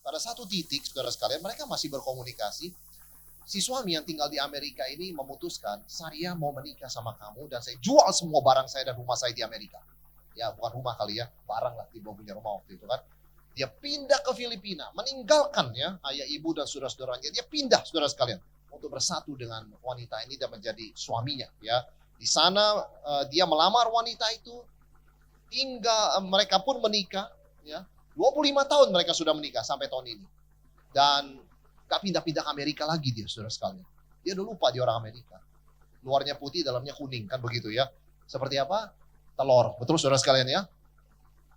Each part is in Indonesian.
pada satu titik, saudara sekalian, mereka masih berkomunikasi. Si suami yang tinggal di Amerika ini memutuskan, saya mau menikah sama kamu dan saya jual semua barang saya dan rumah saya di Amerika. Ya, bukan rumah kali ya, barang lah, tiba punya rumah waktu itu kan. Dia pindah ke Filipina, meninggalkan ya ayah ibu dan saudara-saudaranya. Dia pindah, saudara sekalian, untuk bersatu dengan wanita ini dan menjadi suaminya. Ya, di sana dia melamar wanita itu, hingga mereka pun menikah. Ya, 25 tahun mereka sudah menikah sampai tahun ini. Dan gak pindah-pindah ke Amerika lagi dia, saudara sekalian. Dia udah lupa dia orang Amerika. Luarnya putih, dalamnya kuning, kan begitu ya. Seperti apa? Telur. Betul saudara sekalian ya?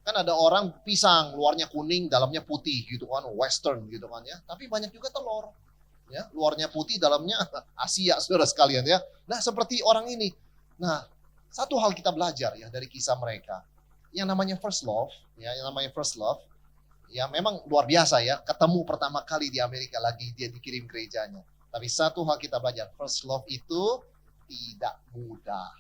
Kan ada orang pisang, luarnya kuning, dalamnya putih gitu kan, western gitu kan ya. Tapi banyak juga telur. Ya, luarnya putih, dalamnya Asia saudara sekalian ya. Nah, seperti orang ini. Nah, satu hal kita belajar ya dari kisah mereka. Yang namanya first love, ya, yang namanya first love, ya memang luar biasa ya. Ketemu pertama kali di Amerika lagi dia dikirim gerejanya. Tapi satu hal kita belajar, first love itu tidak mudah.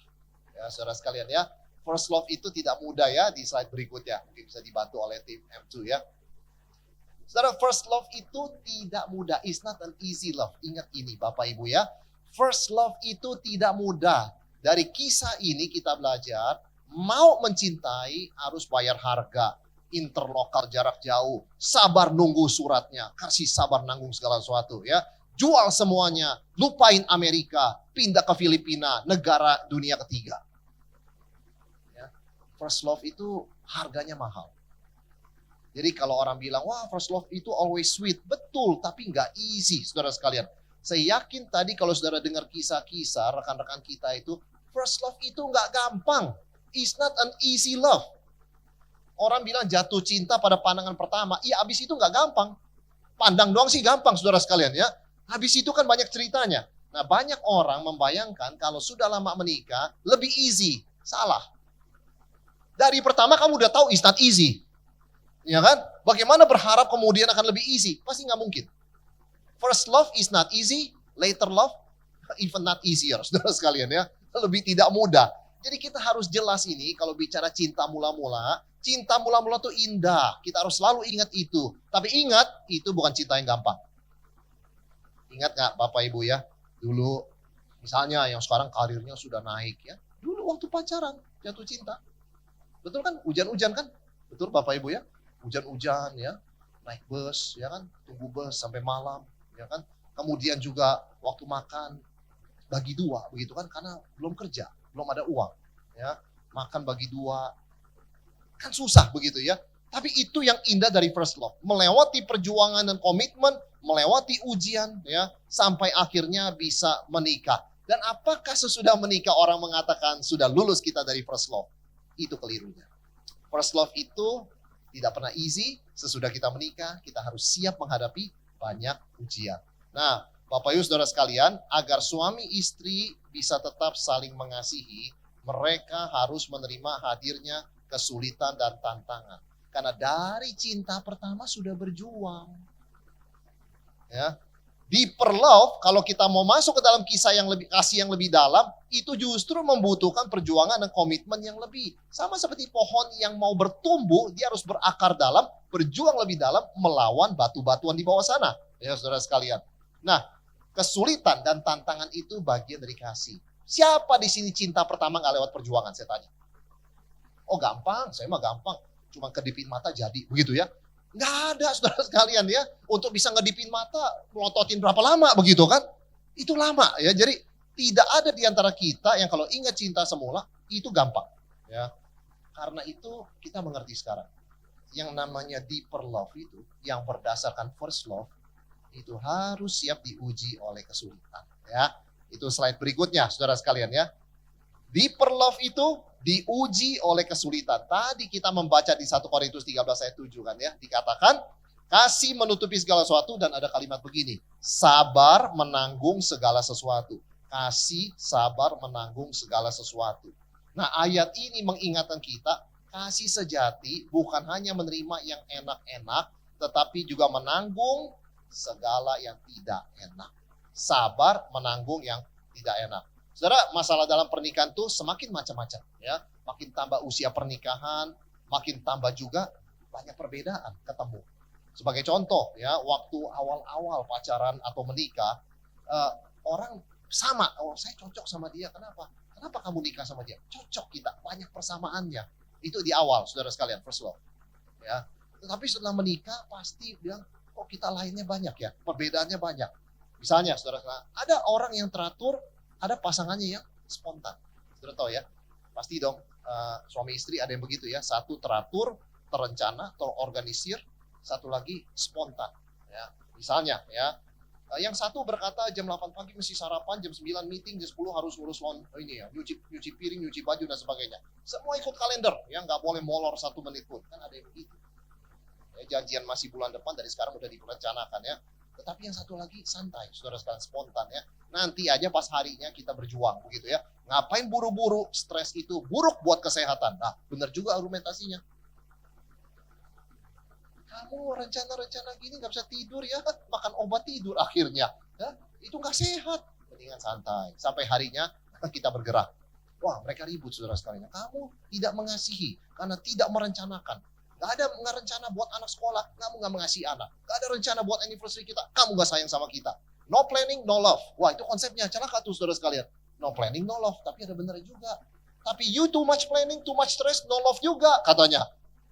Ya, saudara sekalian ya. First love itu tidak mudah ya, di slide berikutnya. Mungkin bisa dibantu oleh tim M2 ya. Saudara, first love itu tidak mudah. It's not an easy love. Ingat ini Bapak Ibu ya. First love itu tidak mudah. Dari kisah ini kita belajar, mau mencintai harus bayar harga. Interlokal jarak jauh. Sabar nunggu suratnya. Kasih sabar nanggung segala sesuatu ya. Jual semuanya. Lupain Amerika. Pindah ke Filipina. Negara dunia ketiga. First love itu harganya mahal. Jadi kalau orang bilang, wah first love itu always sweet. Betul, tapi nggak easy, saudara sekalian. Saya yakin tadi kalau saudara dengar kisah-kisah rekan-rekan kita itu, first love itu nggak gampang. It's not an easy love. Orang bilang jatuh cinta pada pandangan pertama. Iya, abis itu nggak gampang. Pandang doang sih gampang, saudara sekalian ya. Habis itu kan banyak ceritanya. Nah, banyak orang membayangkan kalau sudah lama menikah, lebih easy. Salah. Dari pertama kamu udah tahu it's not easy. Ya kan? Bagaimana berharap kemudian akan lebih easy? Pasti nggak mungkin. First love is not easy. Later love, even not easier. Saudara sekalian ya. Lebih tidak mudah. Jadi kita harus jelas ini kalau bicara cinta mula-mula. Cinta mula-mula tuh indah. Kita harus selalu ingat itu. Tapi ingat, itu bukan cinta yang gampang. Ingat nggak Bapak Ibu ya? Dulu misalnya yang sekarang karirnya sudah naik ya. Dulu waktu pacaran jatuh cinta. Betul kan? Hujan-hujan kan? Betul Bapak Ibu ya? Hujan-hujan ya, naik bus ya kan, tunggu bus sampai malam ya kan. Kemudian juga waktu makan bagi dua begitu kan, karena belum kerja, belum ada uang ya. Makan bagi dua. Kan susah begitu ya. Tapi itu yang indah dari first love. Melewati perjuangan dan komitmen, melewati ujian ya, sampai akhirnya bisa menikah. Dan apakah sesudah menikah orang mengatakan sudah lulus kita dari first love? Itu kelirunya. First love itu tidak pernah easy. Sesudah kita menikah, kita harus siap menghadapi banyak ujian. Nah, Bapak Ibu Saudara sekalian, agar suami istri bisa tetap saling mengasihi, mereka harus menerima hadirnya kesulitan dan tantangan. Karena dari cinta pertama sudah berjuang. Ya. Deeper love, kalau kita mau masuk ke dalam kisah yang lebih kasih yang lebih dalam, itu justru membutuhkan perjuangan dan komitmen yang lebih. Sama seperti pohon yang mau bertumbuh, dia harus berakar dalam, berjuang lebih dalam, melawan batu-batuan di bawah sana. Ya saudara sekalian. Nah, kesulitan dan tantangan itu bagian dari kasih. Siapa di sini cinta pertama nggak lewat perjuangan, saya tanya. Oh gampang, saya mah gampang. Cuma kedipin mata jadi, begitu ya. Nggak ada saudara sekalian ya. Untuk bisa ngedipin mata, melototin berapa lama begitu kan. Itu lama ya. Jadi tidak ada di antara kita yang kalau ingat cinta semula, itu gampang. Ya. Karena itu kita mengerti sekarang. Yang namanya deeper love itu, yang berdasarkan first love, itu harus siap diuji oleh kesulitan. Ya. Itu slide berikutnya saudara sekalian ya. Deeper love itu diuji oleh kesulitan. Tadi kita membaca di 1 Korintus 13 ayat 7 kan ya. Dikatakan, kasih menutupi segala sesuatu dan ada kalimat begini. Sabar menanggung segala sesuatu. Kasih sabar menanggung segala sesuatu. Nah ayat ini mengingatkan kita, kasih sejati bukan hanya menerima yang enak-enak, tetapi juga menanggung segala yang tidak enak. Sabar menanggung yang tidak enak. Saudara, masalah dalam pernikahan tuh semakin macam-macam ya. Makin tambah usia pernikahan, makin tambah juga banyak perbedaan ketemu. Sebagai contoh ya, waktu awal-awal pacaran atau menikah, orang sama, oh saya cocok sama dia, kenapa? Kenapa kamu nikah sama dia? Cocok kita, banyak persamaannya. Itu di awal, saudara sekalian, first love. Ya. Tetapi setelah menikah pasti bilang, kok kita lainnya banyak ya, perbedaannya banyak. Misalnya, saudara, ada orang yang teratur, ada pasangannya yang spontan. Saudara tahu ya, pasti dong suami istri ada yang begitu ya, satu teratur, terencana, terorganisir, satu lagi spontan. Ya. Misalnya ya, yang satu berkata jam 8 pagi mesti sarapan, jam 9 meeting, jam 10 harus ngurus ini ya, nyuci piring, nyuci baju dan sebagainya. Semua ikut kalender, ya nggak boleh molor 1 menit pun. Kan ada yang begitu. Ya, janjian masih bulan depan, dari sekarang udah direncanakan ya. Tetapi yang satu lagi santai, saudara sekalian, spontan ya. Nanti aja pas harinya kita berjuang begitu ya. Ngapain buru-buru, stres itu buruk buat kesehatan. Nah, benar juga argumentasinya. Kamu rencana-rencana gini nggak bisa tidur ya, makan obat tidur akhirnya. Ya, itu nggak sehat. Mendingan santai. Sampai harinya kita bergerak. Wah, mereka ribut saudara sekalian. Kamu tidak mengasihi karena tidak merencanakan. Gak ada rencana buat anak sekolah, kamu gak mengasihi anak. Gak ada rencana buat anniversary kita, kamu gak sayang sama kita. No planning, no love. Wah, itu konsepnya. Celaka tuh saudara sekalian. No planning, no love. Tapi ada benernya juga. Tapi you too much planning, too much stress, no love juga katanya.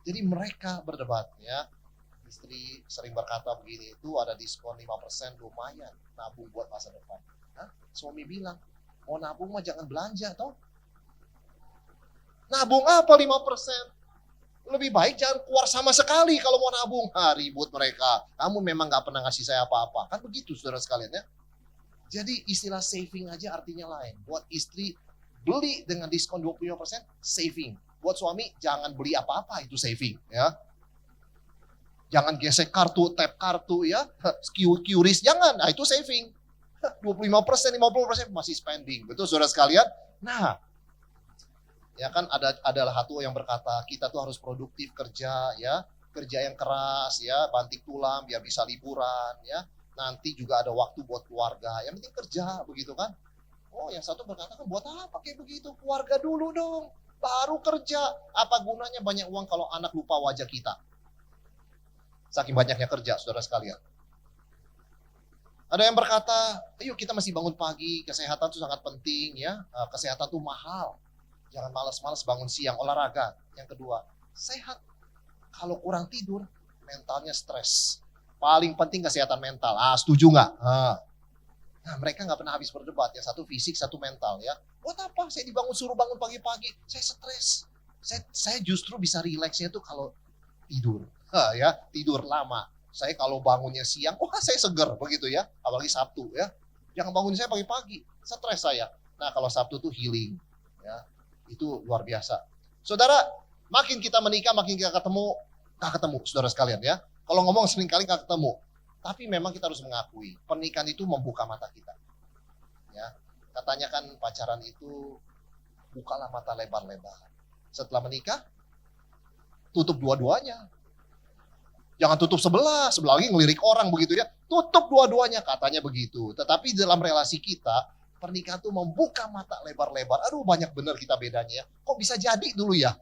Jadi mereka berdebat ya. Istri sering berkata begini, itu ada diskon 5% lumayan. Nabung buat masa depan. Hah? Suami bilang, mau nabung mah jangan belanja toh. Nabung apa 5%? Lebih baik jangan keluar sama sekali kalau mau nabung. Ribut mereka. Kamu memang gak pernah ngasih saya apa-apa. Kan begitu saudara sekalian ya. Jadi istilah saving aja artinya lain. Buat istri beli dengan diskon 25% saving. Buat suami jangan beli apa-apa itu saving ya. Jangan gesek kartu, tap kartu ya. QRIS jangan. Nah itu saving. 25%, 50% masih spending. Betul saudara sekalian? Nah, ya kan adalah satu yang berkata kita tuh harus produktif kerja ya, kerja yang keras ya, banting tulang biar bisa liburan ya, nanti juga ada waktu buat keluarga, yang penting kerja begitu kan. Oh yang satu berkata kan buat apa kayak begitu, keluarga dulu dong baru kerja, apa gunanya banyak uang kalau anak lupa wajah kita, saking banyaknya kerja saudara sekalian. Ada yang berkata ayo kita masih bangun pagi, kesehatan itu sangat penting ya, kesehatan itu mahal. Jangan malas-malas bangun siang, olahraga. Yang kedua, sehat. Kalau kurang tidur, mentalnya stres. Paling penting kesehatan mental. Setuju nggak? Nah, mereka nggak pernah habis berdebat. Yang satu fisik, satu mental ya. Buat apa? Saya suruh bangun pagi-pagi. Saya stres. Saya justru bisa rileksnya tuh kalau tidur. Ya, tidur lama. Saya kalau bangunnya siang, saya seger begitu ya. Apalagi Sabtu ya. Jangan bangun saya pagi-pagi. Stres saya. Nah, kalau Sabtu tuh healing. Ya. Itu luar biasa. Saudara, makin kita menikah, makin kita ketemu, gak ketemu, saudara sekalian ya. Kalau ngomong seringkali gak ketemu. Tapi memang kita harus mengakui, pernikahan itu membuka mata kita. Ya, katanya kan pacaran itu bukalah mata lebar-lebar. Setelah menikah, tutup dua-duanya. Jangan tutup sebelah lagi ngelirik orang begitu ya. Tutup dua-duanya, katanya begitu. Tetapi dalam relasi kita, pernikahan itu membuka mata lebar-lebar. Aduh banyak benar kita bedanya ya. Kok bisa jadi dulu ya?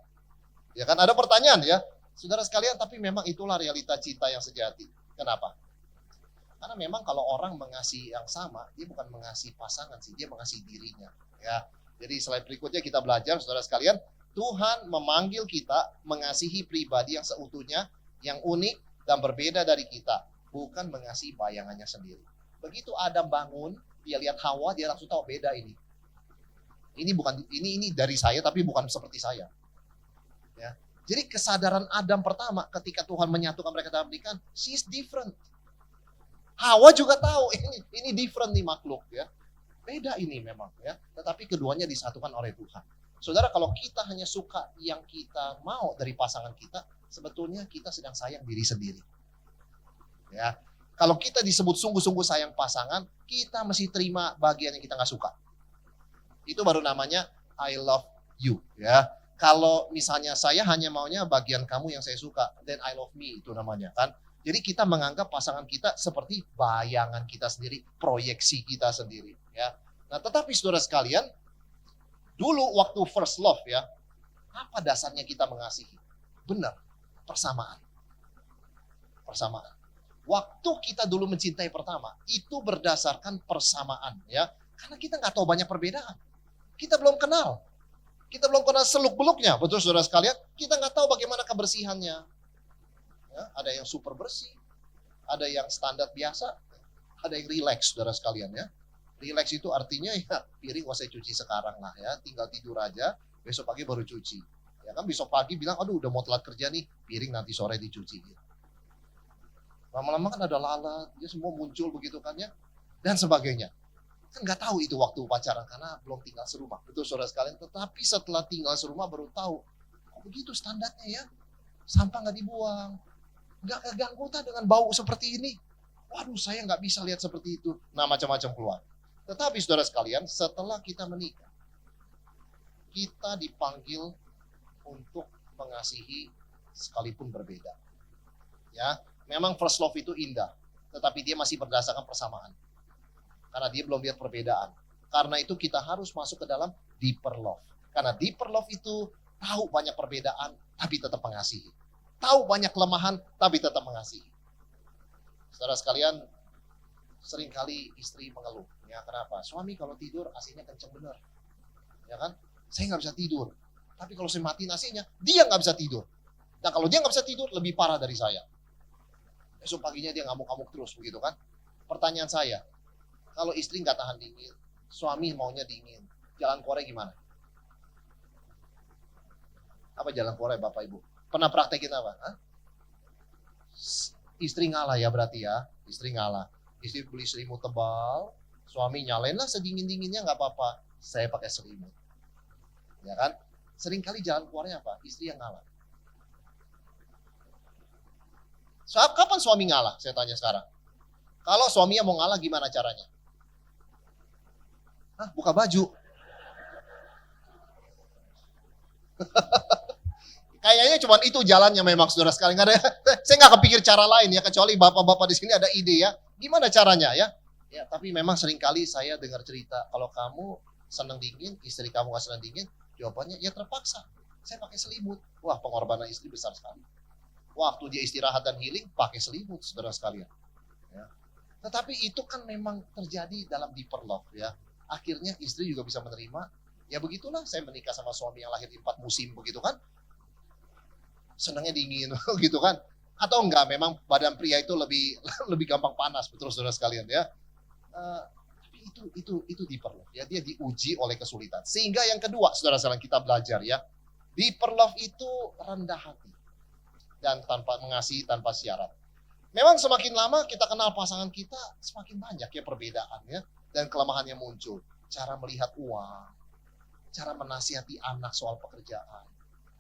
Ya kan ada pertanyaan ya. Saudara sekalian, tapi memang itulah realita cinta yang sejati. Kenapa? Karena memang kalau orang mengasihi yang sama, dia bukan mengasihi pasangan sih, dia mengasihi dirinya. Ya. Jadi slide berikutnya kita belajar, saudara sekalian, Tuhan memanggil kita mengasihi pribadi yang seutuhnya, yang unik dan berbeda dari kita, bukan mengasihi bayangannya sendiri. Begitu Adam bangun, dia lihat Hawa, dia langsung tahu beda ini. Ini dari saya tapi bukan seperti saya. Ya. Jadi kesadaran Adam pertama ketika Tuhan menyatukan mereka dalam pernikahan, she's different. Hawa juga tahu ini different nih makhluk ya. Beda ini memang ya. Tetapi keduanya disatukan oleh Tuhan. Saudara, kalau kita hanya suka yang kita mau dari pasangan kita, sebetulnya kita sedang sayang diri sendiri. Ya. Kalau kita disebut sungguh-sungguh sayang pasangan, kita mesti terima bagian yang kita nggak suka. Itu baru namanya I love you. Ya, kalau misalnya saya hanya maunya bagian kamu yang saya suka, then I love me itu namanya kan. Jadi kita menganggap pasangan kita seperti bayangan kita sendiri, proyeksi kita sendiri. Ya. Nah, tetapi saudara sekalian, dulu waktu first love ya, apa dasarnya kita mengasihi? Benar, persamaan. Persamaan. Waktu kita dulu mencintai pertama, itu berdasarkan persamaan ya. Karena kita nggak tahu banyak perbedaan. Kita belum kenal. Kita belum kenal seluk-beluknya, betul saudara sekalian. Kita nggak tahu bagaimana kebersihannya. Ya, ada yang super bersih, ada yang standar biasa, ada yang relax saudara sekalian ya. Relax itu artinya ya piring gak usah cuci sekarang lah ya, tinggal tidur aja, besok pagi baru cuci. Ya kan besok pagi bilang, aduh udah mau telat kerja nih, piring nanti sore dicuci. Lama-lama kan ada lalat, dia semua muncul begitu kan ya, dan sebagainya. Kan nggak tahu itu waktu pacaran karena belum tinggal serumah, betul saudara sekalian. Tetapi setelah tinggal serumah baru tahu, kok begitu standarnya ya, sampah nggak dibuang, nggak keganggu dengan bau seperti ini. Waduh, saya nggak bisa lihat seperti itu. Nah, macam-macam keluar. Tetapi saudara sekalian, setelah kita menikah, kita dipanggil untuk mengasihi sekalipun berbeda. Ya, memang first love itu indah, tetapi dia masih berdasarkan persamaan. Karena dia belum lihat perbedaan. Karena itu kita harus masuk ke dalam deeper love. Karena deeper love itu tahu banyak perbedaan, tapi tetap mengasihi. Tahu banyak kelemahan, tapi tetap mengasihi. Saudara sekalian, seringkali istri mengeluh. Ya, kenapa? Suami kalau tidur AC-nya kenceng bener. Ya kan? Saya nggak bisa tidur. Tapi kalau saya matiin AC-nya, dia nggak bisa tidur. Nah, kalau dia nggak bisa tidur, lebih parah dari saya. Besok paginya dia ngamuk-ngamuk terus, begitu kan? Pertanyaan saya, kalau istri nggak tahan dingin, suami maunya dingin, jalan keluarnya gimana? Apa jalan keluarnya Bapak Ibu? Pernah praktekin apa? Hah? Istri ngalah ya berarti ya, istri ngalah. Istri beli selimut tebal, suami nyalainlah sedingin-dinginnya nggak apa-apa, saya pakai selimut. Ya kan? Seringkali jalan keluarnya apa? Istri yang ngalah. Kapan suami ngalah? Saya tanya sekarang. Kalau suaminya mau ngalah gimana caranya? Hah, buka baju. Kayaknya cuma itu jalannya memang saudara sekalian. Saya nggak kepikir cara lain ya, kecuali bapak-bapak di sini ada ide ya. Gimana caranya ya? Ya, tapi memang seringkali saya dengar cerita, kalau kamu senang dingin, istri kamu nggak senang dingin, jawabannya ya terpaksa. Saya pakai selimut. Wah, pengorbanan istri besar sekali. Waktu dia istirahat dan healing, pakai selimut, saudara sekalian. Ya. Tetapi itu kan memang terjadi dalam deeper love ya. Akhirnya istri juga bisa menerima. Ya begitulah, saya menikah sama suami yang lahir di 4 musim, begitu kan. Senangnya dingin, gitu kan. Atau enggak, memang badan pria itu lebih gampang panas, betul saudara sekalian ya. Tapi itu deeper love ya, dia diuji oleh kesulitan. Sehingga yang kedua, saudara sekalian, kita belajar ya. Deeper love itu rendah hati. Dan tanpa mengasihi, tanpa syarat. Memang semakin lama kita kenal pasangan kita, semakin banyak ya perbedaan ya. Dan kelemahannya muncul. Cara melihat uang, cara menasihati anak soal pekerjaan.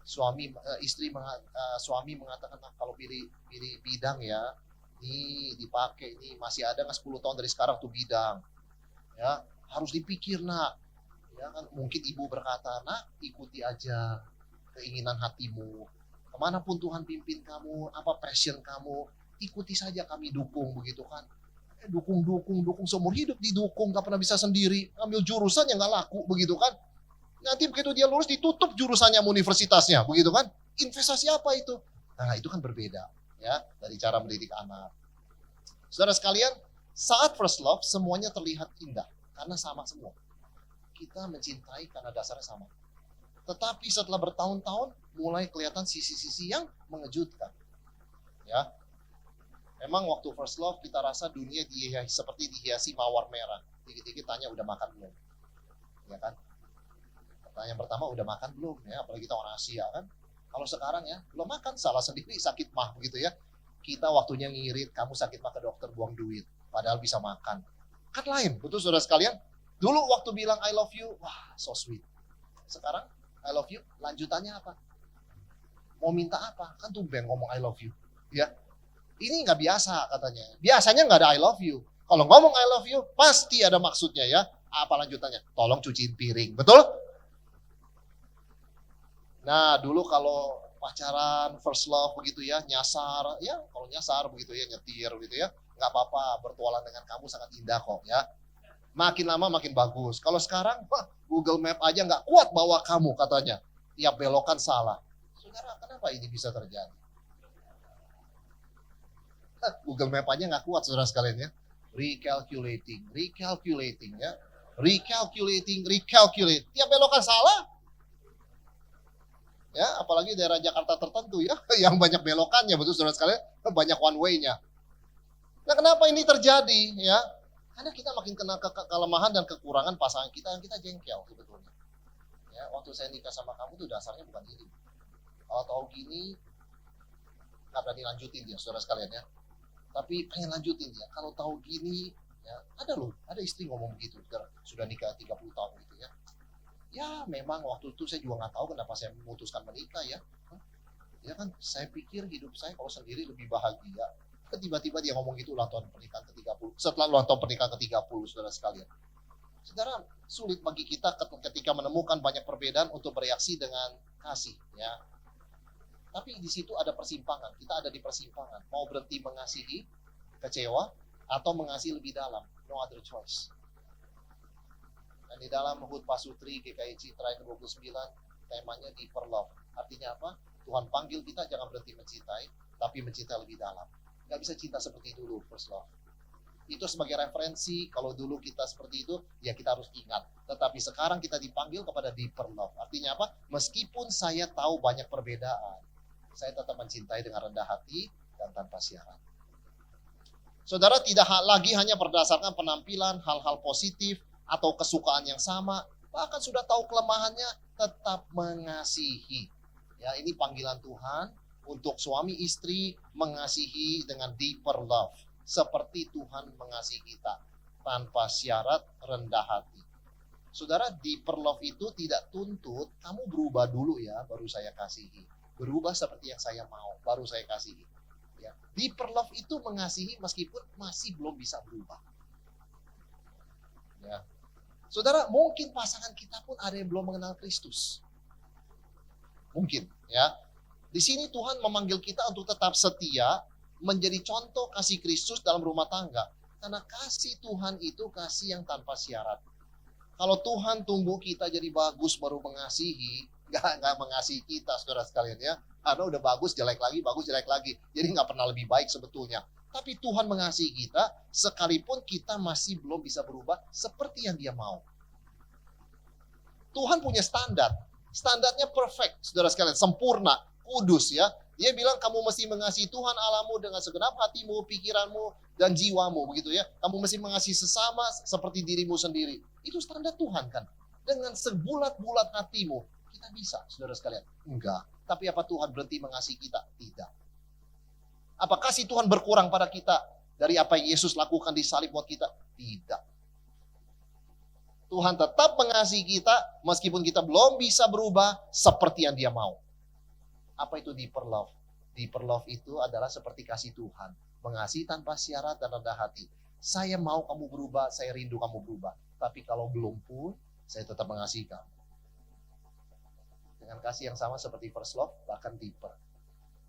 Suami mengatakan, nah, kalau pilih bidang ya, ini dipakai, ini masih ada nggak 10 tahun dari sekarang tuh bidang. Ya, harus dipikir nak. Ya kan, mungkin ibu berkata, nak ikuti aja keinginan hatimu. Kemanapun Tuhan pimpin kamu, apa passion kamu, ikuti saja, kami dukung, begitu kan. Dukung seumur hidup didukung, gak pernah bisa sendiri, ambil jurusan yang gak laku, begitu kan. Nanti begitu dia lulus ditutup jurusannya universitasnya, begitu kan. Investasi apa itu? Nah, itu kan berbeda ya dari cara mendidik anak. Saudara sekalian, saat first love semuanya terlihat indah karena sama semua. Kita mencintai karena dasarnya sama. Tetapi setelah bertahun-tahun mulai kelihatan sisi-sisi yang mengejutkan. Ya. Memang waktu first love kita rasa dunia seperti dihiasi mawar merah. Dikit-dikit tanya udah makan belum? Ya kan? Pertanyaan pertama udah makan belum ya, apalagi kita orang Asia kan. Kalau sekarang ya belum makan, salah sendiri, sakit mah begitu ya. Kita waktunya ngirit, kamu sakit mah ke dokter buang duit, padahal bisa makan. Kan lain, betul saudara sekalian. Dulu waktu bilang I love you, wah so sweet. Sekarang I love you, lanjutannya apa? Mau minta apa? Kan tumben ngomong I love you. Ya, ini nggak biasa katanya. Biasanya nggak ada I love you. Kalau ngomong I love you, pasti ada maksudnya ya. Apa lanjutannya? Tolong cuciin piring, betul? Nah, dulu kalau pacaran, first love begitu ya, nyasar, ya kalau nyasar begitu ya, nyetir begitu ya, nggak apa-apa, bertualang dengan kamu sangat indah kok ya. Makin lama makin bagus. Kalau sekarang, Google Map aja nggak kuat bawa kamu katanya. Tiap belokan salah. Saudara, kenapa ini bisa terjadi? Google Map aja nggak kuat saudara sekalian ya. Recalculating ya. Recalculate. Tiap belokan salah. Ya, apalagi daerah Jakarta tertentu ya, yang banyak belokannya, betul saudara sekalian, banyak one way-nya. Nah, kenapa ini terjadi ya? Karena kita makin kena kelemahan dan kekurangan pasangan kita yang kita jengkel sebetulnya. Ya, waktu saya nikah sama kamu tuh dasarnya bukan ini. Kalau tahu gini, nggak berani lanjutin dia, saudara sekalian ya. Tapi pengen lanjutin dia. Kalau tahu gini, ya ada istri ngomong begitu, sudah nikah 30 tahun gitu ya. Ya memang waktu itu saya juga nggak tahu kenapa saya memutuskan menikah ya. Ya kan saya pikir hidup saya kalau sendiri lebih bahagia. Tiba-tiba dia ngomong gitu ulang tahun pernikahan ke-30. Setelah ulang tahun pernikahan ke-30 saudara sekalian. Saudara, sulit bagi kita ketika menemukan banyak perbedaan untuk bereaksi dengan kasih ya. Tapi di situ ada persimpangan. Kita ada di persimpangan. Mau berhenti mengasihi, kecewa, atau mengasihi lebih dalam. No other choice. Dan di dalam Hud Pasutri GKI Citra yang ke-29 temanya deeper love. Artinya apa? Tuhan panggil kita jangan berhenti mencintai, tapi mencintai lebih dalam. Gak bisa cinta seperti dulu, first love. Itu sebagai referensi, kalau dulu kita seperti itu, ya kita harus ingat. Tetapi sekarang kita dipanggil kepada deeper love. Artinya apa? Meskipun saya tahu banyak perbedaan, saya tetap mencintai dengan rendah hati dan tanpa syarat. Saudara tidak lagi hanya berdasarkan penampilan, hal-hal positif, atau kesukaan yang sama, bahkan sudah tahu kelemahannya, tetap mengasihi. Ya, ini panggilan Tuhan untuk suami istri mengasihi dengan deeper love, seperti Tuhan mengasihi kita, tanpa syarat, rendah hati. Saudara, deeper love itu tidak tuntut kamu berubah dulu ya, baru saya kasihi. Berubah seperti yang saya mau, baru saya kasihi. Ya, deeper love itu mengasihi meskipun masih belum bisa berubah. Ya. Saudara, mungkin pasangan kita pun ada yang belum mengenal Kristus. Mungkin, ya. Di sini Tuhan memanggil kita untuk tetap setia, menjadi contoh kasih Kristus dalam rumah tangga. Karena kasih Tuhan itu kasih yang tanpa syarat. Kalau Tuhan tunggu kita jadi bagus baru mengasihi, nggak mengasihi kita, saudara sekalian ya. Karena udah bagus, jelek lagi. Jadi nggak pernah lebih baik sebetulnya. Tapi Tuhan mengasihi kita, sekalipun kita masih belum bisa berubah seperti yang Dia mau. Tuhan punya standar. Standarnya perfect, saudara sekalian. Sempurna, kudus ya. Dia bilang kamu mesti mengasihi Tuhan Allahmu dengan segenap hatimu, pikiranmu, dan jiwamu. Begitu ya. Kamu mesti mengasihi sesama seperti dirimu sendiri. Itu standar Tuhan kan. Dengan sebulat-bulat hatimu. Kita bisa, saudara sekalian. Enggak. Tapi apa Tuhan berhenti mengasihi kita? Tidak. Apa kasih Tuhan berkurang pada kita dari apa yang Yesus lakukan di salib buat kita? Tidak. Tuhan tetap mengasihi kita meskipun kita belum bisa berubah seperti yang Dia mau. Apa itu deeper love? Deeper love itu adalah seperti kasih Tuhan. Mengasihi tanpa syarat dan rendah hati. Saya mau kamu berubah, saya rindu kamu berubah. Tapi kalau belum pun, saya tetap mengasihi kamu. Dengan kasih yang sama seperti first love, bahkan deeper.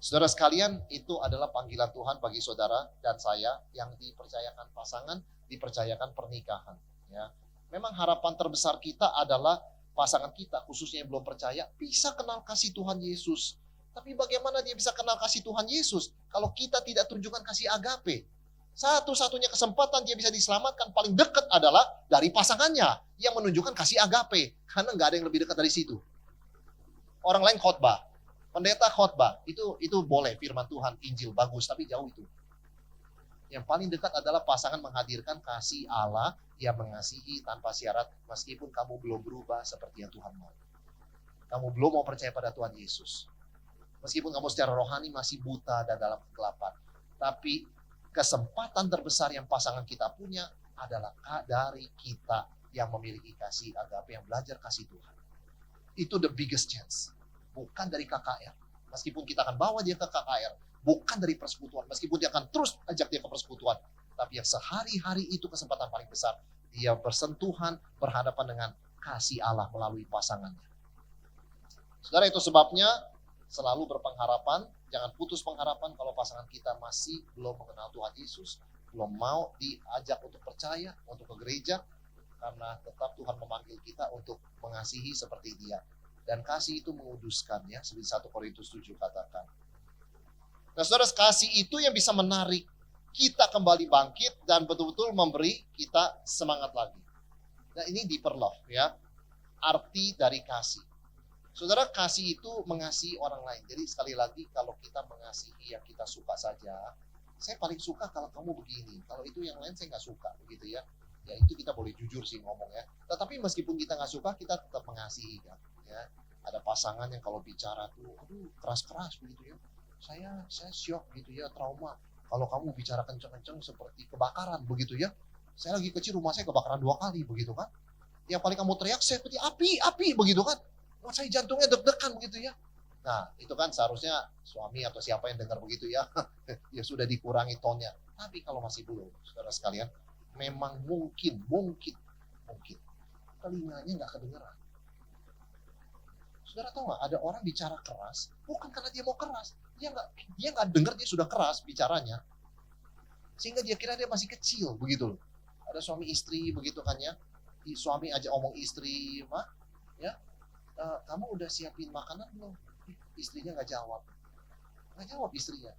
Saudara sekalian, itu adalah panggilan Tuhan bagi saudara dan saya yang dipercayakan pasangan, dipercayakan pernikahan. Ya. Memang harapan terbesar kita adalah pasangan kita, khususnya yang belum percaya, bisa kenal kasih Tuhan Yesus. Tapi bagaimana dia bisa kenal kasih Tuhan Yesus kalau kita tidak tunjukkan kasih agape? Satu-satunya kesempatan dia bisa diselamatkan paling dekat adalah dari pasangannya yang menunjukkan kasih agape. Karena nggak ada yang lebih dekat dari situ. Orang lain khotbah. Pendeta khotbah, itu boleh firman Tuhan, Injil bagus, tapi jauh itu. Yang paling dekat adalah pasangan menghadirkan kasih Allah yang mengasihi tanpa syarat meskipun kamu belum berubah seperti yang Tuhan mau. Kamu belum mau percaya pada Tuhan Yesus. Meskipun kamu secara rohani masih buta dan dalam kegelapan. Tapi kesempatan terbesar yang pasangan kita punya adalah dari kita yang memiliki kasih agape, yang belajar kasih Tuhan. Itu the biggest chance. Bukan dari KKR. Meskipun kita akan bawa dia ke KKR. Bukan dari persekutuan. Meskipun dia akan terus ajak dia ke persekutuan. Tapi yang sehari-hari itu kesempatan paling besar. Dia bersentuhan, berhadapan dengan kasih Allah melalui pasangannya. Saudara, itu sebabnya selalu berpengharapan. Jangan putus pengharapan kalau pasangan kita masih belum mengenal Tuhan Yesus. Belum mau diajak untuk percaya, untuk ke gereja. Karena tetap Tuhan memanggil kita untuk mengasihi seperti Dia. Dan kasih itu menguduskan ya, seperti 1 Korintus 7 katakan. Nah saudara, kasih itu yang bisa menarik kita kembali bangkit dan betul-betul memberi kita semangat lagi. Nah ini deeper love ya, arti dari kasih. Saudara, kasih itu mengasihi orang lain. Jadi sekali lagi kalau kita mengasihi yang kita suka saja, saya paling suka kalau kamu begini, kalau itu yang lain saya nggak suka, begitu ya. Ya itu kita boleh jujur sih ngomong ya. Tetapi meskipun kita nggak suka, kita tetap mengasihi kan. Ya, ada pasangan yang kalau bicara tuh, aduh keras-keras begitu ya. Saya syok gitu ya, trauma. Kalau kamu bicara kenceng-kenceng seperti kebakaran begitu ya. Saya lagi kecil rumah saya kebakaran 2 kali begitu kan. Yang paling kamu teriak seperti api begitu kan. Wah, saya jantungnya deg-degan begitu ya. Nah, itu kan seharusnya suami atau siapa yang dengar begitu ya, ya sudah dikurangi tonnya. Tapi kalau masih belum, saudara sekalian, memang mungkin telinganya nggak kedengeran. Saudara tahu nggak, ada orang bicara keras, bukan karena dia mau keras, dia nggak dengar dia sudah keras bicaranya, sehingga dia kira dia masih kecil begitu loh. Ada suami istri begitu kan ya, suami aja omong istri, mah, ya. Kamu udah siapin makanan belum? Istrinya nggak jawab istrinya.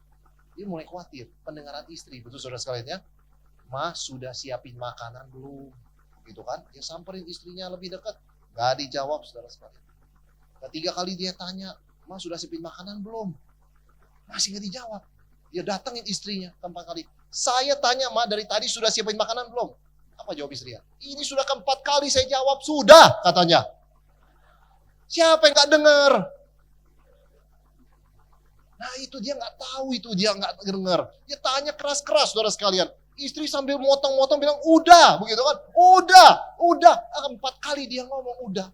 Dia mulai khawatir, pendengaran istri, betul saudara sekalian ya. Mas sudah siapin makanan belum? Begitu kan? Dia samperin istrinya lebih dekat, nggak dijawab saudara sekalian. Ketiga kali dia tanya, Mas sudah siapin makanan belum? Masih nggak dijawab. Dia datangin istrinya 4 kali. Saya tanya, Ma, dari tadi sudah siapin makanan belum? Apa jawab istrinya? Ini sudah keempat kali saya jawab, sudah katanya. Siapa yang nggak dengar? Nah itu dia nggak tahu, itu dia nggak dengar. Dia tanya keras-keras saudara sekalian. Istri sambil motong-motong bilang udah, begitu kan? Udah. 4 kali dia ngomong udah.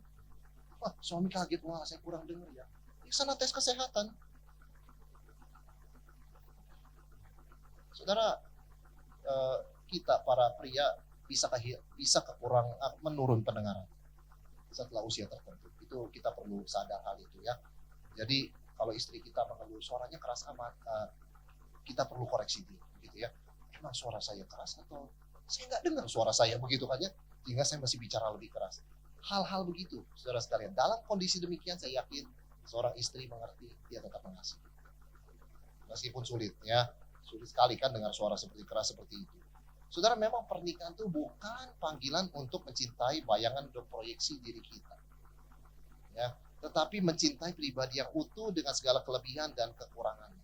Wah, suami kaget, wah saya kurang dengar ya. Di sana tes kesehatan. Saudara, kita para pria bisa menurun pendengaran setelah usia tertentu. Itu kita perlu sadar hal itu ya. Jadi kalau istri kita mengeluh suaranya keras amat, kita perlu koreksi diri, begitu ya. Emang suara saya keras atau saya nggak dengar suara saya begitu kan ya? Sehingga saya masih bicara lebih keras. Hal-hal begitu, saudara sekalian. Dalam kondisi demikian saya yakin seorang istri mengerti, dia tetap mengasihi. Meskipun sulit ya, sulit sekali kan dengar suara seperti keras seperti itu. Saudara, memang pernikahan itu bukan panggilan untuk mencintai bayangan dan proyeksi diri kita. Ya, tetapi mencintai pribadi yang utuh dengan segala kelebihan dan kekurangannya.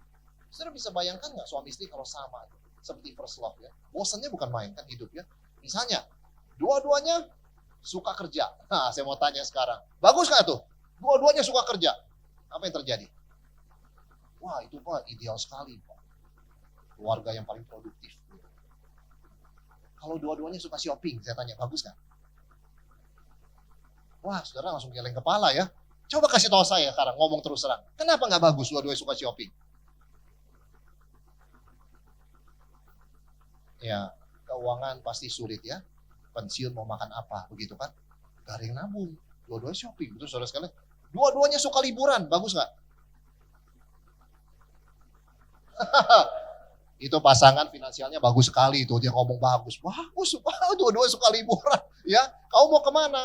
Saudara bisa bayangkan nggak suami istri kalau sama seperti first love ya? Bosannya bukan main kan hidup ya. Misalnya, dua-duanya suka kerja. Nah, saya mau tanya sekarang, bagus nggak tuh? Dua-duanya suka kerja. Apa yang terjadi? Wah, itu Pak ideal sekali Pak. Keluarga yang paling produktif. Kalau dua-duanya suka shopping, saya tanya, bagus nggak? Wah, saudara langsung geleng kepala ya. Coba kasih tahu saya sekarang, ngomong terus terang. Kenapa nggak bagus dua-duanya suka shopping? Ya, keuangan pasti sulit ya. Pensiun mau makan apa, begitu kan? Gak ada yang nabung. Dua-duanya shopping, betul saudara sekalian. Dua-duanya suka liburan, bagus nggak? Itu pasangan finansialnya bagus sekali itu, dia ngomong bagus, dua-dua suka liburan, ya. Kamu mau kemana?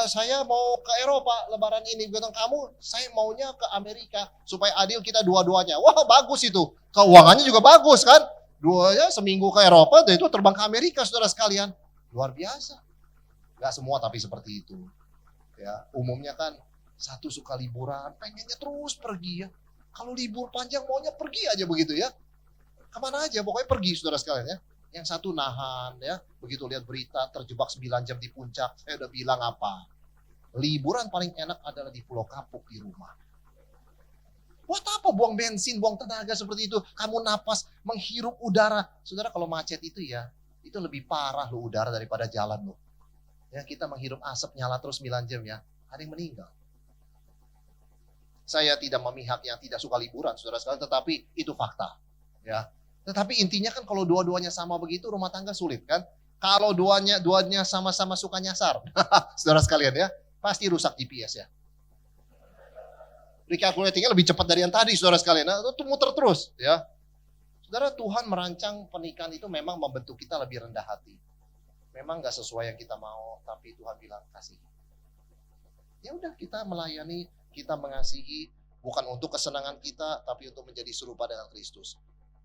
Saya mau ke Eropa Lebaran ini. Bilang kamu, saya maunya ke Amerika supaya adil kita dua-duanya. Wah bagus itu, keuangannya juga bagus kan? Duanya seminggu ke Eropa, dan itu terbang ke Amerika saudara sekalian, luar biasa. Gak semua tapi seperti itu, ya. Umumnya kan satu suka liburan, pengennya terus pergi ya. Kalau libur panjang maunya pergi aja begitu ya. Kemana aja, pokoknya pergi saudara sekalian ya. Yang satu nahan ya, begitu lihat berita terjebak 9 jam di puncak, saya udah bilang apa? Liburan paling enak adalah di Pulau Kapuk di rumah. Buat apa buang bensin, buang tenaga seperti itu? Kamu napas, menghirup udara. Saudara kalau macet itu ya, itu lebih parah loh udara daripada jalan loh. Ya kita menghirup asap nyala terus 9 jam ya, ada yang meninggal. Saya tidak memihak yang tidak suka liburan saudara sekalian, tetapi itu fakta. Ya. Tetapi intinya kan kalau dua-duanya sama begitu rumah tangga sulit kan? Kalau duanya sama-sama suka nyasar. Saudara sekalian ya, pasti rusak GPS ya. Recalculatingnya lebih cepat dari yang tadi saudara sekalian. Nah, itu muter terus ya. Saudara, Tuhan merancang pernikahan itu memang membentuk kita lebih rendah hati. Memang gak sesuai yang kita mau, tapi Tuhan bilang kasih. Ya udah kita melayani, kita mengasihi, bukan untuk kesenangan kita, tapi untuk menjadi serupa dengan Kristus.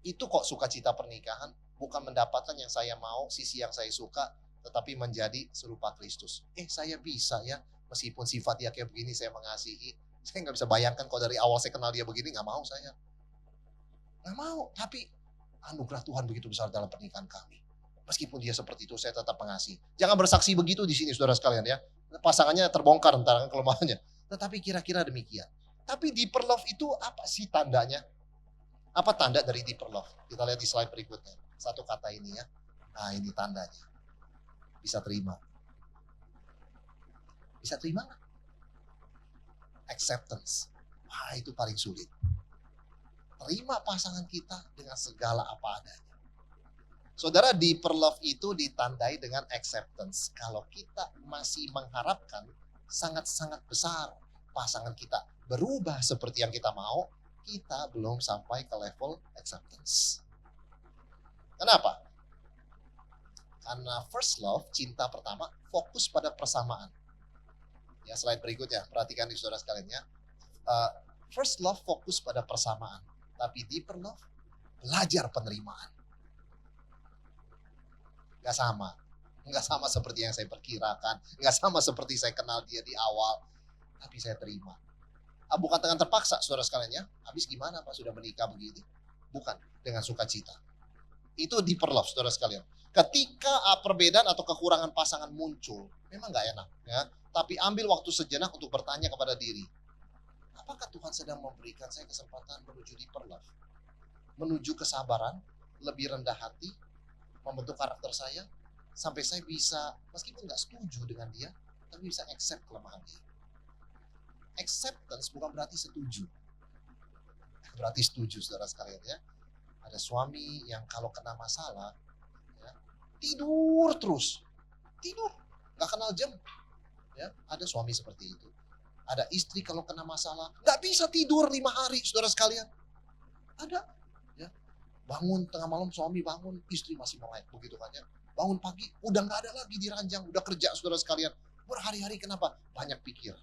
Itu kok sukacita pernikahan. bukan mendapatkan yang saya mau, sisi yang saya suka, tetapi menjadi serupa Kristus. Saya bisa ya, meskipun sifat dia kayak begini, saya mengasihi. Saya nggak bisa bayangkan kalau dari awal saya kenal dia begini, nggak mau saya. Nggak mau, tapi anugerah Tuhan begitu besar dalam pernikahan kami. Meskipun dia seperti itu, saya tetap mengasihi. Jangan bersaksi begitu di sini, saudara sekalian ya. Pasangannya terbongkar entar kelemahannya. Tetapi kira-kira demikian. Tapi deeper love itu apa sih tandanya? Apa tanda dari deeper love? Kita lihat di slide berikutnya. Satu kata ini ya. Nah, ini tandanya. Bisa terima. Bisa terima nggak? Acceptance. Wah, itu paling sulit. Terima pasangan kita dengan segala apa adanya. Saudara, deeper love itu ditandai dengan acceptance. Kalau kita masih mengharapkan sangat-sangat besar pasangan kita berubah seperti yang kita mau, kita belum sampai ke level acceptance. Kenapa? Karena first love, cinta pertama, fokus pada persamaan. Ya, slide berikutnya, perhatikan di saudara sekalian ya. First love fokus pada persamaan, tapi deeper love belajar penerimaan. Gak sama seperti yang saya perkirakan, gak sama seperti saya kenal dia di awal, tapi saya terima. Bukan dengan terpaksa, saudara sekalian ya. Habis gimana Pak sudah menikah begini? Bukan, dengan sukacita. Itu deeper love, saudara sekalian. Ketika perbedaan atau kekurangan pasangan muncul, memang gak enak ya. Tapi ambil waktu sejenak untuk bertanya kepada diri, apakah Tuhan sedang memberikan saya kesempatan menuju deeper love? Menuju kesabaran, lebih rendah hati, membentuk karakter saya, sampai saya bisa, meskipun gak setuju dengan dia, tapi bisa accept kelemahan dia. Acceptance bukan berarti setuju. Berarti setuju, saudara sekalian ya. Ada suami yang kalau kena masalah, ya, tidur terus. Tidur, gak kenal jam. Ya, ada suami seperti itu. Ada istri kalau kena masalah, gak bisa tidur 5 hari, saudara sekalian. Ada. Ya, bangun tengah malam, suami bangun, istri masih melek, begitu kan ya. Bangun pagi, udah gak ada lagi di ranjang, udah kerja, saudara sekalian. Berhari-hari kenapa? Banyak pikir.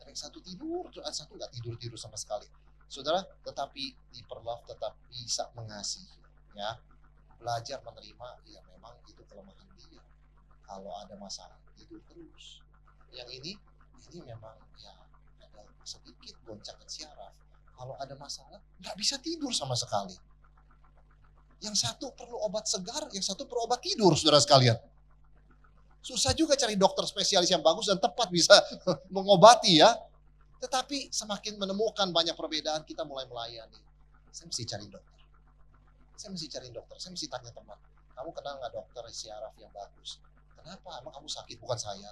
Yang satu tidur, yang satu gak tidur-tidur sama sekali. Saudara, tetapi deeper love tetap bisa mengasihi. Ya, belajar menerima, ya memang itu kelemahan dia. Kalau ada masalah, tidur terus. Yang ini memang ya ada sedikit goncangan syaraf. Kalau ada masalah, nggak bisa tidur sama sekali. Yang satu perlu obat segar, yang satu perlu obat tidur, saudara sekalian. Susah juga cari dokter spesialis yang bagus dan tepat bisa mengobati ya. Tetapi semakin menemukan banyak perbedaan, kita mulai melayani. Saya mesti cari dokter. Saya mesti tanya teman. Kamu kenal nggak dokter syaraf yang bagus? Kenapa? Emang kamu sakit? Bukan saya.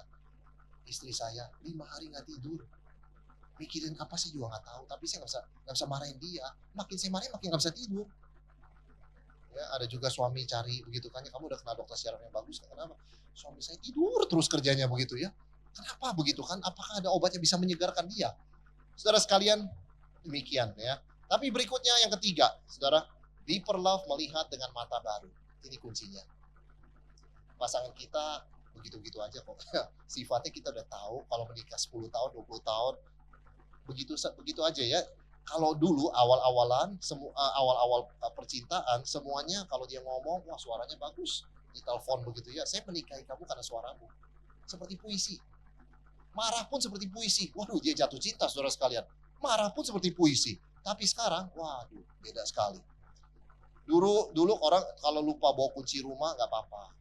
Istri saya 5 hari nggak tidur. Mikirin apa sih juga nggak tahu. Tapi saya nggak bisa marahin dia. Makin saya marahin makin nggak bisa tidur. Ya, ada juga suami cari begitu kan. Kamu udah kenal dokter syaraf yang bagus? Kenapa? Suami saya tidur terus kerjanya begitu ya. Kenapa begitu kan? Apakah ada obat yang bisa menyegarkan dia? Saudara sekalian, demikian ya. Tapi berikutnya yang ketiga, saudara, deeper love melihat dengan mata baru. Ini kuncinya. Pasangan kita begitu-begitu aja kok. Sifatnya kita udah tahu kalau menikah 10 tahun, 20 tahun. Begitu aja ya. Kalau dulu awal-awal percintaan, semuanya kalau dia ngomong, wah suaranya bagus. Di telepon begitu ya, saya menikahi kamu karena suaramu. Seperti puisi. Marah pun seperti puisi. Waduh, dia jatuh cinta, saudara sekalian. Marah pun seperti puisi. Tapi sekarang, waduh, beda sekali. Dulu orang kalau lupa bawa kunci rumah, nggak apa-apa.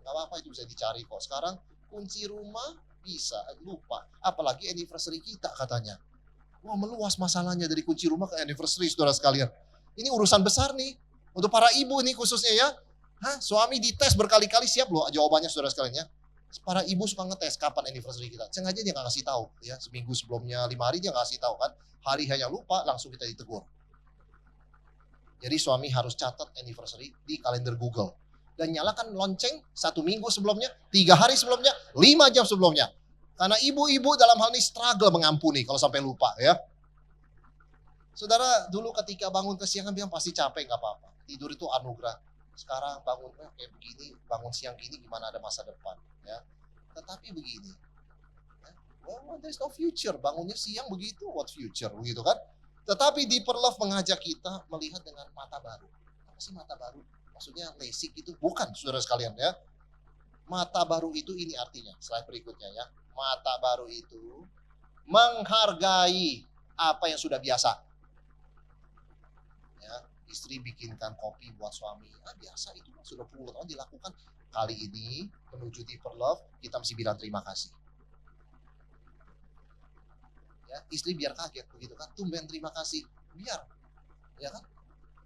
Nggak apa-apa, itu bisa dicari kok. Sekarang kunci rumah bisa lupa. Apalagi anniversary kita katanya. Wah, meluas masalahnya dari kunci rumah ke anniversary, saudara sekalian. Ini urusan besar nih. Untuk para ibu nih khususnya ya. Suami dites berkali-kali, siap loh jawabannya, saudara sekalian ya. Para ibu suka ngetes kapan anniversary kita. Sengaja dia nggak kasih tahu ya, seminggu sebelumnya, 5 hari dia nggak kasih tahu kan. Hari hanya lupa, langsung kita ditegur. Jadi suami harus catat anniversary di kalender Google. Dan nyalakan lonceng 1 minggu sebelumnya, 3 hari sebelumnya, 5 jam sebelumnya. Karena ibu-ibu dalam hal ini struggle mengampuni kalau sampai lupa ya. Saudara, dulu ketika bangun kesiangan bilang pasti capek, nggak apa-apa. Tidur itu anugerah. Sekarang bangun kayak begini, bangun siang gini gimana ada masa depan ya. Tetapi begini, ya, well, there's no future. Bangunnya siang begitu, what future begitu kan? Tetapi deeper love mengajak kita melihat dengan mata baru. Apa sih mata baru? Maksudnya LASIK itu? Bukan, saudara sekalian ya. Mata baru itu ini artinya, slide berikutnya ya. Mata baru itu menghargai apa yang sudah biasa. Ya, istri bikinkan kopi buat suami. Biasa itu sudah puluhan tahun dilakukan. Kali ini menuju deeper love, kita mesti bilang terima kasih. Ya, istri biar kaget begitu kan, tumben terima kasih, biar, ya kan,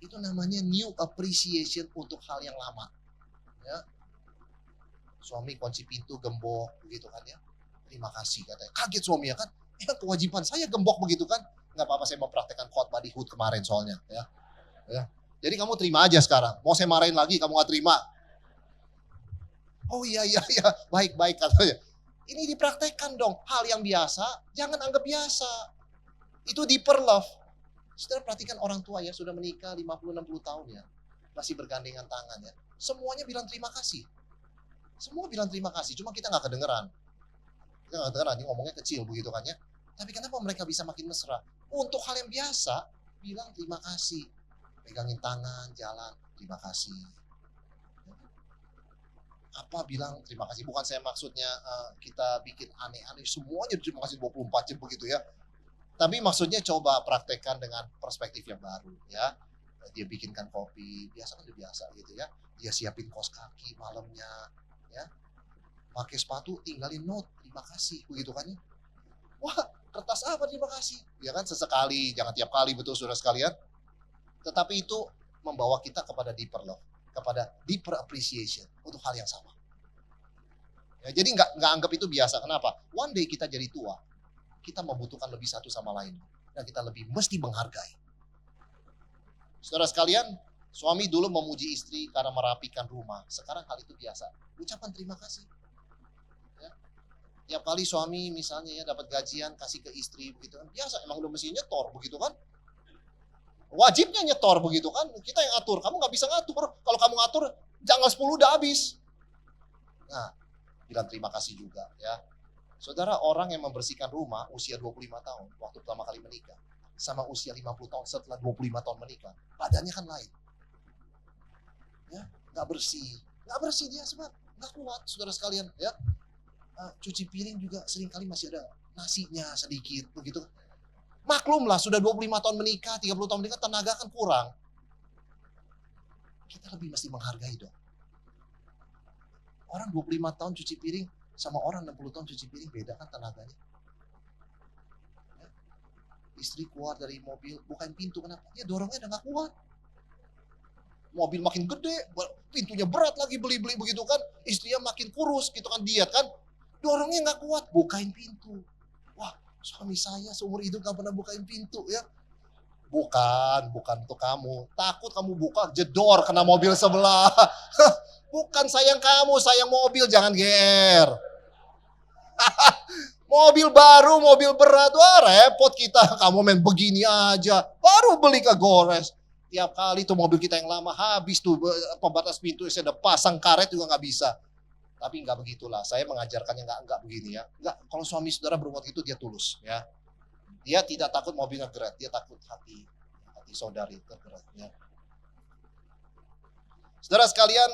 itu namanya new appreciation untuk hal yang lama. Ya, suami kunci pintu gembok begitu kan ya, terima kasih katanya, kaget suami ya kan, kewajiban saya gembok begitu kan, nggak apa-apa saya mempraktekkan khotbah di HUT kemarin soalnya, ya, jadi kamu terima aja sekarang, mau saya marahin lagi kamu nggak terima, oh iya baik katanya. Ini dipraktekkan dong, hal yang biasa, jangan anggap biasa. Itu deeper love. Saudara perhatikan orang tua ya, sudah menikah 50-60 tahun ya, masih bergandengan tangan ya. Semuanya bilang terima kasih. Semua bilang terima kasih, cuma kita nggak kedengeran. Kita nggak kedengeran, ini ngomongnya kecil begitu kan ya. Tapi kenapa mereka bisa makin mesra? Untuk hal yang biasa, bilang terima kasih. Pegangin tangan, jalan, terima kasih. Apa bilang terima kasih, bukan saya maksudnya kita bikin aneh-aneh semuanya terima kasih 24 jam begitu ya, tapi maksudnya coba praktekkan dengan perspektif yang baru ya. Dia bikinkan kopi, biasa kan biasa gitu ya, dia siapin kaos kaki malamnya ya, pakai sepatu tinggalin note terima kasih begitu kan ya. Wah, kertas apa terima kasih ya kan, sesekali, jangan tiap kali, betul saudara sekalian. Tetapi itu membawa kita kepada deeper love, kepada deeper appreciation untuk hal yang sama. Ya, jadi nggak anggap itu biasa. Kenapa? One day kita jadi tua, kita membutuhkan lebih satu sama lain, dan kita lebih mesti menghargai. Saudara sekalian, suami dulu memuji istri karena merapikan rumah. Sekarang hal itu biasa. Ucapan terima kasih. Ya. Tiap kali suami misalnya ya dapat gajian kasih ke istri begitu kan, biasa. Emang udah mesti nyetor begitu kan? Wajibnya nyetor begitu kan, kita yang atur, kamu nggak bisa ngatur, kalau kamu ngatur janggal 10 udah habis. Nah, bilang terima kasih juga ya. Saudara, orang yang membersihkan rumah usia 25 tahun waktu pertama kali menikah, sama usia 50 tahun setelah 25 tahun menikah, badannya kan lain. Ya, nggak bersih dia sebab nggak kuat, saudara sekalian ya. Cuci piring juga seringkali masih ada nasinya sedikit begitu. Maklumlah sudah 25 tahun menikah, 30 tahun menikah, tenaga kan kurang. Kita lebih mesti menghargai dong. Orang 25 tahun cuci piring sama orang 60 tahun cuci piring beda kan tenaganya. Ya. Istri keluar dari mobil, bukain pintu, kenapa? Ya dorongnya udah gak kuat. Mobil makin gede, pintunya berat lagi, beli-beli begitu kan. Istrinya makin kurus gitu kan, diet kan. Dorongnya gak kuat, bukain pintu. Wah, suami saya seumur hidup gak pernah bukain pintu ya. Bukan untuk kamu. Takut kamu buka, jedor kena mobil sebelah. Bukan sayang kamu, sayang mobil, jangan GR. Mobil baru, mobil berat, wah repot kita. Kamu main begini aja, baru beli ke gores. Tiap kali tuh mobil kita yang lama habis tuh pembatas pintu, saya udah pasang karet juga gak bisa. Tapi nggak begitulah, saya mengajarkannya nggak begini ya. Nggak, kalau suami saudara berbuat itu dia tulus ya. Dia tidak takut mobilnya geret, dia takut hati saudari tergerak ya. Saudara sekalian,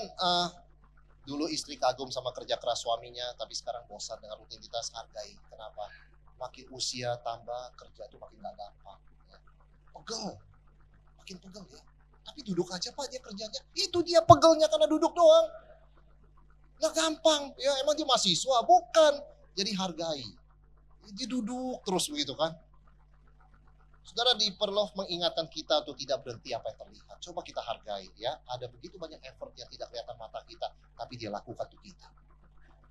dulu istri kagum sama kerja keras suaminya, tapi sekarang bosan dengan rutinitas, hargai. Kenapa? Makin usia tambah, kerja itu makin nggak gampang. Ya. Makin pegel ya. Tapi duduk aja Pak dia kerjanya. Itu dia pegelnya karena duduk doang. Nggak gampang, ya emang dia mahasiswa, bukan. Jadi hargai. Dia duduk terus begitu kan. Saudara, deeper love mengingatkan kita untuk tidak berhenti apa yang terlihat. Coba kita hargai ya. Ada begitu banyak effort yang tidak kelihatan mata kita, tapi dia lakukan untuk kita.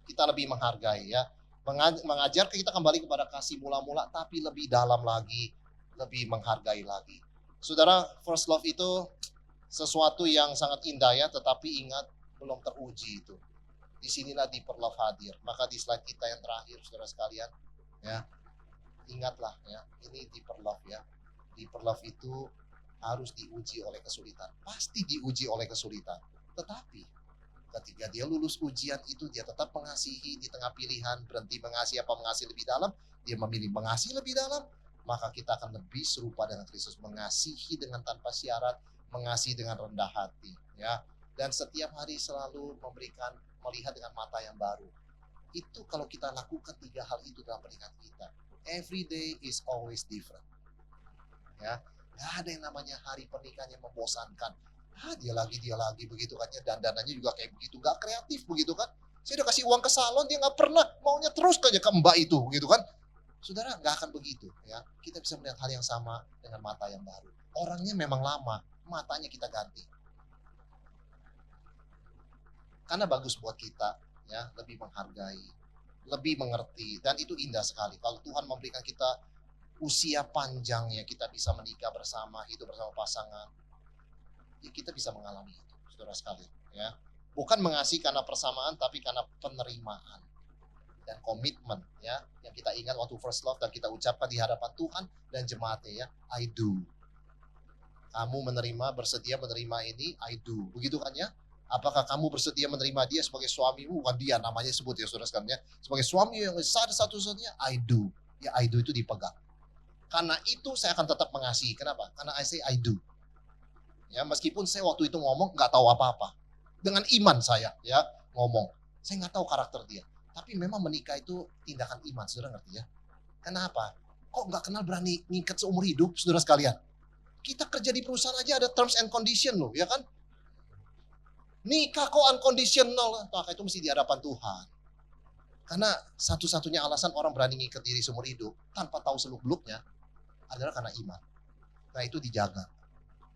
Kita lebih menghargai ya. Mengajar kita kembali kepada kasih mula-mula, tapi lebih dalam lagi, lebih menghargai lagi. Saudara, first love itu sesuatu yang sangat indah ya, tetapi ingat belum teruji itu. Disinilah deeper love hadir. Maka di slide kita yang terakhir, saudara sekalian, ya, ingatlah ya, ini deeper love ya. Deeper love itu harus diuji oleh kesulitan. Pasti diuji oleh kesulitan. Tetapi ketika dia lulus ujian itu, dia tetap mengasihi di tengah pilihan, berhenti mengasihi apa mengasihi lebih dalam, dia memilih mengasihi lebih dalam, maka kita akan lebih serupa dengan Kristus, mengasihi dengan tanpa syarat, mengasihi dengan rendah hati, ya. Dan setiap hari selalu melihat dengan mata yang baru. Itu kalau kita lakukan 3 hal itu dalam pernikahan kita, every day is always different. Ya, nggak ada yang namanya hari pernikahan yang membosankan. Dia lagi begitu kan ya, dandanannya juga kayak begitu, nggak kreatif begitu kan. Saya udah kasih uang ke salon, dia nggak pernah, maunya terus aja ke mbak itu begitu kan. Saudara, nggak akan begitu ya. Kita bisa melihat hal yang sama dengan mata yang baru. Orangnya memang lama, matanya kita ganti. Karena bagus buat kita ya, lebih menghargai, lebih mengerti, dan itu indah sekali. Kalau Tuhan memberikan kita usia panjangnya, kita bisa menikah bersama, hidup bersama pasangan, ya kita bisa mengalami itu, saudara sekalian. Ya, bukan mengasihi karena persamaan, tapi karena penerimaan dan komitmen. Ya, yang kita ingat waktu first love dan kita ucapkan di hadapan Tuhan dan jemaatnya, ya, I do. Kamu bersedia menerima ini, I do. Begitu kan ya? Apakah kamu bersedia menerima dia sebagai suamimu? Bukan dia namanya sebut ya saudara sekalian ya. Sebagai suami yang satu-satunya, I do. Ya, I do itu dipegang. Karena itu saya akan tetap mengasihi. Kenapa? Karena I say I do. Ya, meskipun saya waktu itu ngomong nggak tahu apa-apa. Dengan iman saya ya ngomong. Saya nggak tahu karakter dia. Tapi memang menikah itu tindakan iman, saudara ngerti ya? Kenapa? Kok nggak kenal berani ngikat seumur hidup, saudara sekalian? Kita kerja di perusahaan aja ada terms and condition loh, ya kan? Nikah kok unconditional, maka itu mesti di hadapan Tuhan. Karena satu-satunya alasan orang berani ngikat diri seumur hidup tanpa tahu seluk-beluknya adalah karena iman. Nah itu dijaga.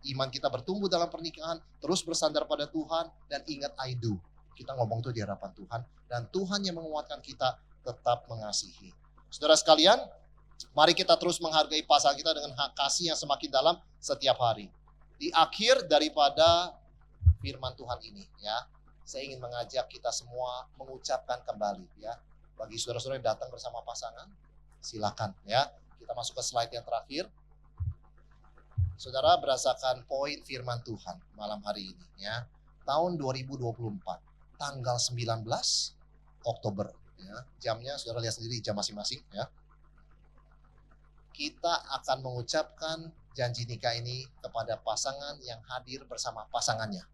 Iman kita bertumbuh dalam pernikahan, terus bersandar pada Tuhan, dan ingat I do. Kita ngomong itu di hadapan Tuhan, dan Tuhan yang menguatkan kita tetap mengasihi. Saudara sekalian, mari kita terus menghargai pasangan kita dengan kasih yang semakin dalam setiap hari. Di akhir daripada firman Tuhan ini, ya, saya ingin mengajak kita semua mengucapkan kembali, ya, bagi saudara-saudara yang datang bersama pasangan, silakan, ya, kita masuk ke slide yang terakhir. Saudara, berdasarkan poin firman Tuhan malam hari ini, ya, tahun 2024, tanggal 19 Oktober, ya, jamnya saudara lihat sendiri, jam masing-masing, ya. Kita akan mengucapkan janji nikah ini kepada pasangan yang hadir bersama pasangannya.